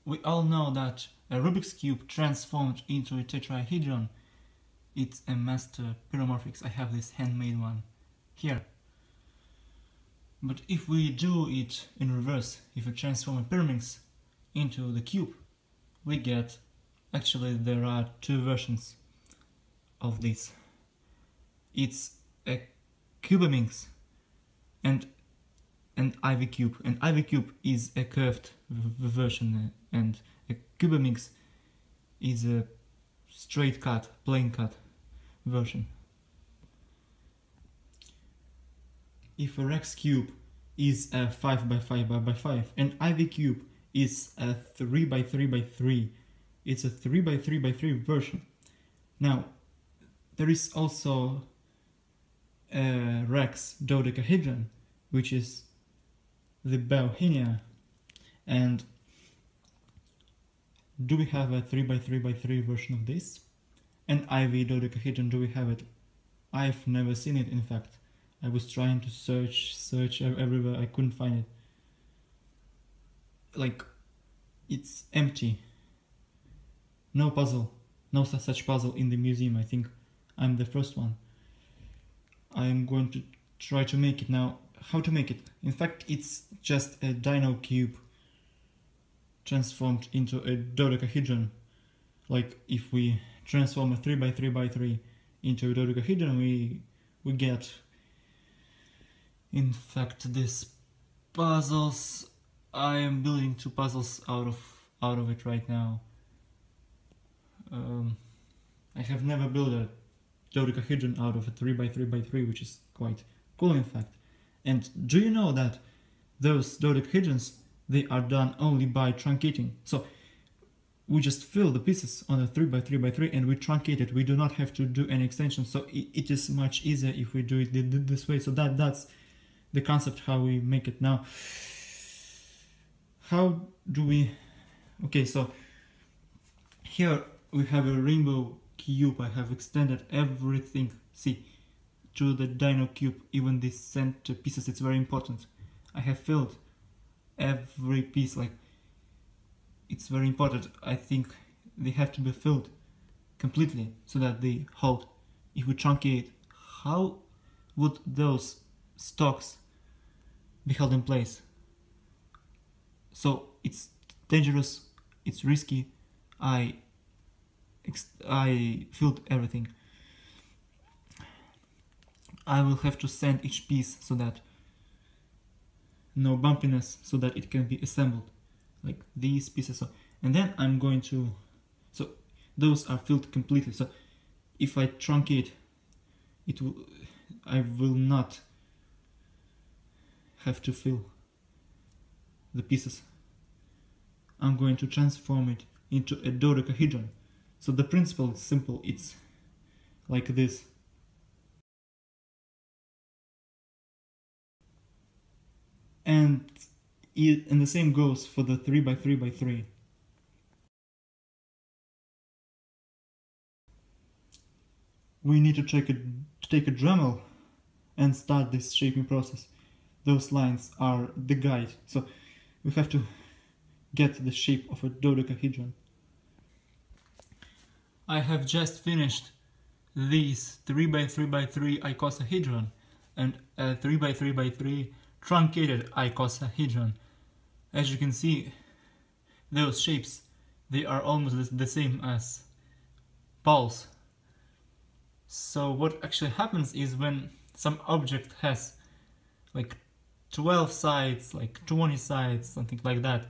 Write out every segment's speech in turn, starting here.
we all know that a Rubik's Cube transformed into a tetrahedron, it's a master pyromorphics. I have this handmade one here. But if we do it in reverse, if we transform a pyraminx into the cube, we get, actually there are two versions of this. It's a cubaminx and an ivy cube. An ivy cube is a curved version and a cubaminx is a straight cut, plain cut version. If a Rex cube is a 5 by 5 by 5, an ivy cube is a 3 by 3 by 3. It's a 3 by 3 by 3 version. Now, there is also a Rex dodecahedron, which is the bauhinia. And do we have a 3 by 3 by 3 version of this? An ivy dodecahedron, do we have it? I've never seen it, in fact. I was trying to search everywhere, I couldn't find it. Like, it's empty. No puzzle, no such puzzle in the museum. I think I'm the first one. I'm going to try to make it now. How to make it? In fact, it's just a dino cube transformed into a dodecahedron. Like, if we transform a 3 by 3 by 3 into a dodecahedron, we get, in fact, these puzzles. I am building two puzzles out of it right now. I have never built a dodecahedron out of a 3 by 3 by 3, which is quite cool, in fact. And do you know that those dodecahedrons, they are done only by truncating? So we just fill the pieces on a 3 by 3 by 3 and we truncate it. We do not have to do any extension, so it is much easier if we do it this way. So that's the concept how we make it. Now, how do we... Okay, so here we have a rainbow cube. I have extended everything, see, to the dino cube, even these center pieces. It's very important. I have filled every piece, like, it's very important. I think they have to be filled completely so that they hold. If we truncate, how would those stalks be held in place? So it's dangerous, it's risky. I filled everything. I will have to sand each piece so that no bumpiness, so that it can be assembled, like these pieces. And then I'm going to, so those are filled completely. So if I truncate, I will not have to fill the pieces. I'm going to transform it into a dodecahedron. So the principle is simple. It's like this. And the same goes for the 3 by 3 by 3. We need to take a Dremel and start this shaping process. Those lines are the guide. So we have to get the shape of a dodecahedron. I have just finished these 3 by 3 by 3 icosahedron and a 3 by 3 by 3 truncated icosahedron. As you can see, those shapes, they are almost the same as balls. So what actually happens is when some object has like 12 sides, like 20 sides, something like that,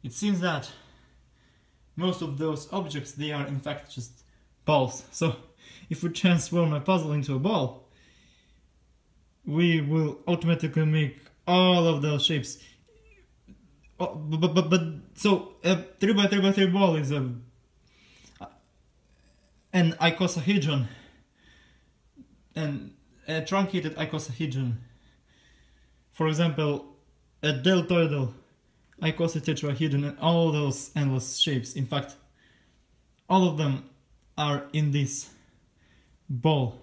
it seems that most of those objects, they are in fact just balls. So if we transform a puzzle into a ball, we will automatically make all of those shapes. So a 3 by 3 by 3 ball is an icosahedron, and a truncated icosahedron, for example, a deltoidal icosatetrahedron, and all those endless shapes. In fact, all of them are in this ball,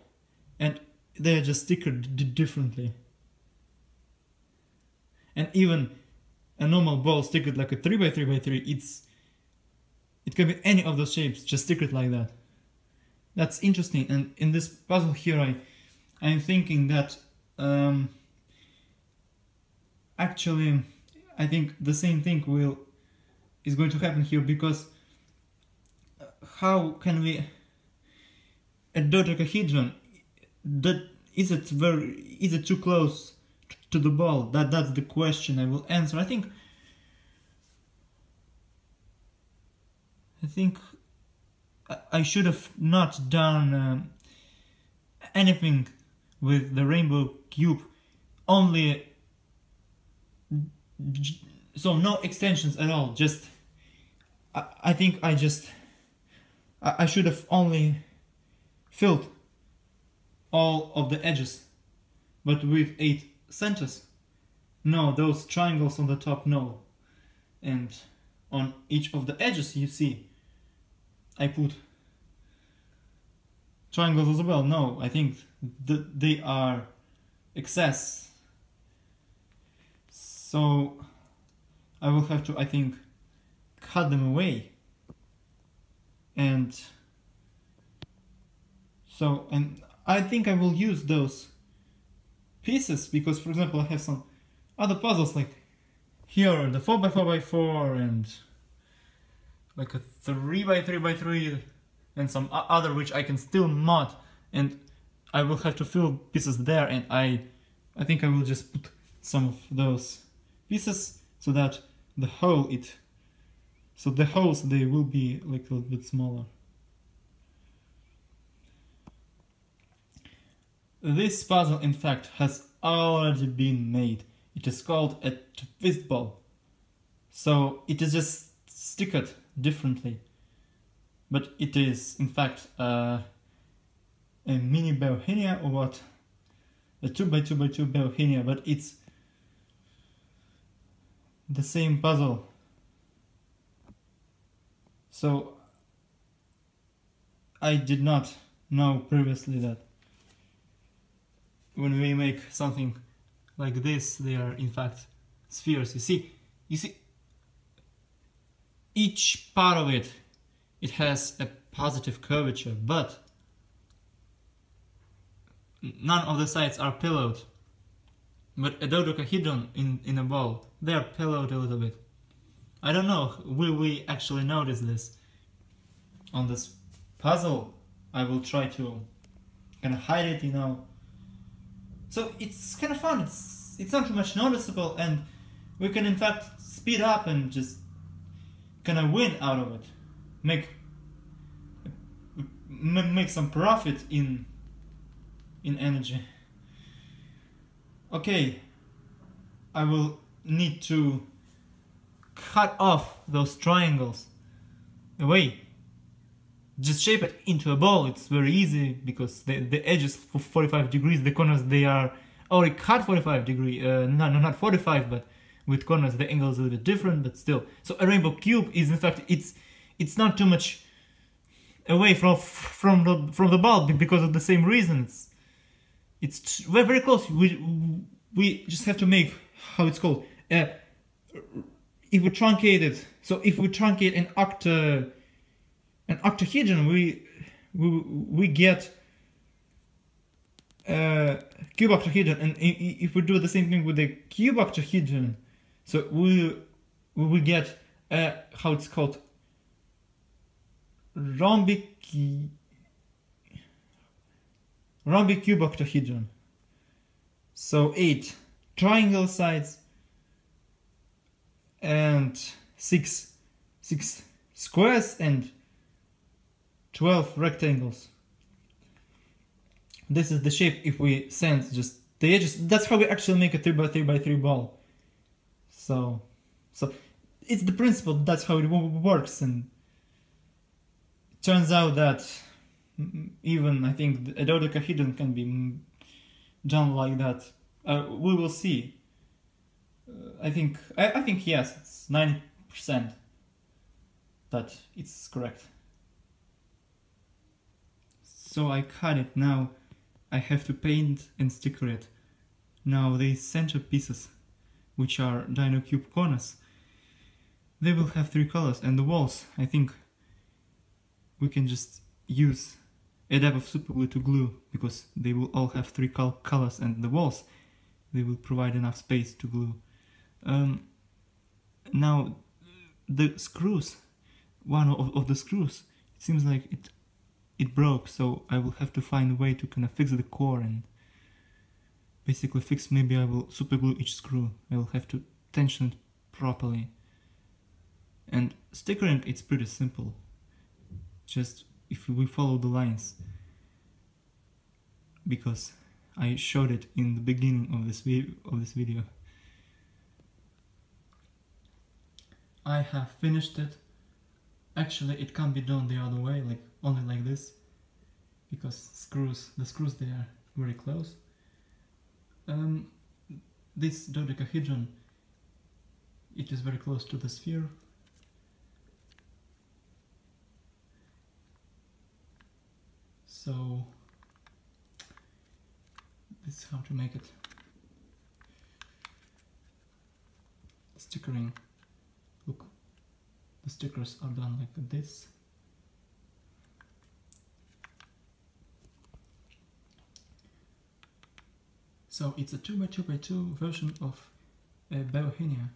and they are just stickered differently. And even a normal ball stickered like a 3 by 3 by 3, It can be any of those shapes, just stick it like that. That's interesting. And in this puzzle here, I'm thinking that actually I think the same thing is going to happen here, because how can we a dodecahedron, that is it too close to the ball? That's the question I will answer. I think I should have not done anything with the rainbow cube, only so no extensions at all. Just I think I should have only filled all of the edges, but with 8 centers. No, those triangles on the top, no. And on each of the edges, you see, I put triangles as well. No, I think that they are excess. So I will have to, I think, cut them away. And so, and I think I will use those pieces because, for example, I have some other puzzles like here, the 4x4x4 and like a 3x3x3 and some other which I can still mod, and I will have to fill pieces there, and I think I will just put some of those pieces so that the holes they will be like a little bit smaller. This puzzle in fact has already been made. It is called a twist ball. So it is just stickered differently. But it is in fact a mini bauhinia, or what? A 2x2x2 bauhinia, but it's the same puzzle. So I did not know previously that when we make something like this, they are in fact spheres. You see, each part of it has a positive curvature, but none of the sides are pillowed. But a dodecahedron in a ball, they are pillowed a little bit. I don't know, will we actually notice this on this puzzle? I will try to kind of hide it, you know. So it's kind of fun, it's not too much noticeable, and we can in fact speed up and just kind of win out of it. Make some profit in energy. Okay, I will need to cut off those triangles away. Just shape it into a ball. It's very easy because the edges for 45 degrees, the corners, they are already cut 45 degrees, not 45, but with corners the angle is a little bit different, but still. So a rainbow cube is in fact, it's not too much away from the ball because of the same reasons. It's very close. We just have to make, how it's called, if we truncate it. So if we truncate an octahedron, we get cube octahedron, and if we do the same thing with the cube octahedron, so we will get how it's called, rhombic cube octahedron. So 8 triangle sides and 6 squares and 12 rectangles. This is the shape if we send just the edges. That's how we actually make a 3x3x3 ball. So it's the principle, that's how it works, and it turns out that even I think a dodecahedron can be done like that. We will see. I think yes, it's 90% that it's correct. So I cut it. Now I have to paint and sticker it. Now these center pieces, which are dino cube corners, they will have 3 colors, and the walls, I think we can just use a dab of superglue to glue, because they will all have three colors, and the walls, they will provide enough space to glue. Now the screws, one of the screws, it seems like it broke, so I will have to find a way to kind of fix the core and basically fix. Maybe I will superglue each screw. I will have to tension it properly. And stickering, it's pretty simple. Just if we follow the lines, because I showed it in the beginning of this video. I have finished it. Actually, it can't be done the other way, like only like this, because the screws they are very close. This dodecahedron, it is very close to the sphere. So this is how to make it. Stickering. Look, the stickers are done like this. So it's a 2x2x2 version of bauhinia.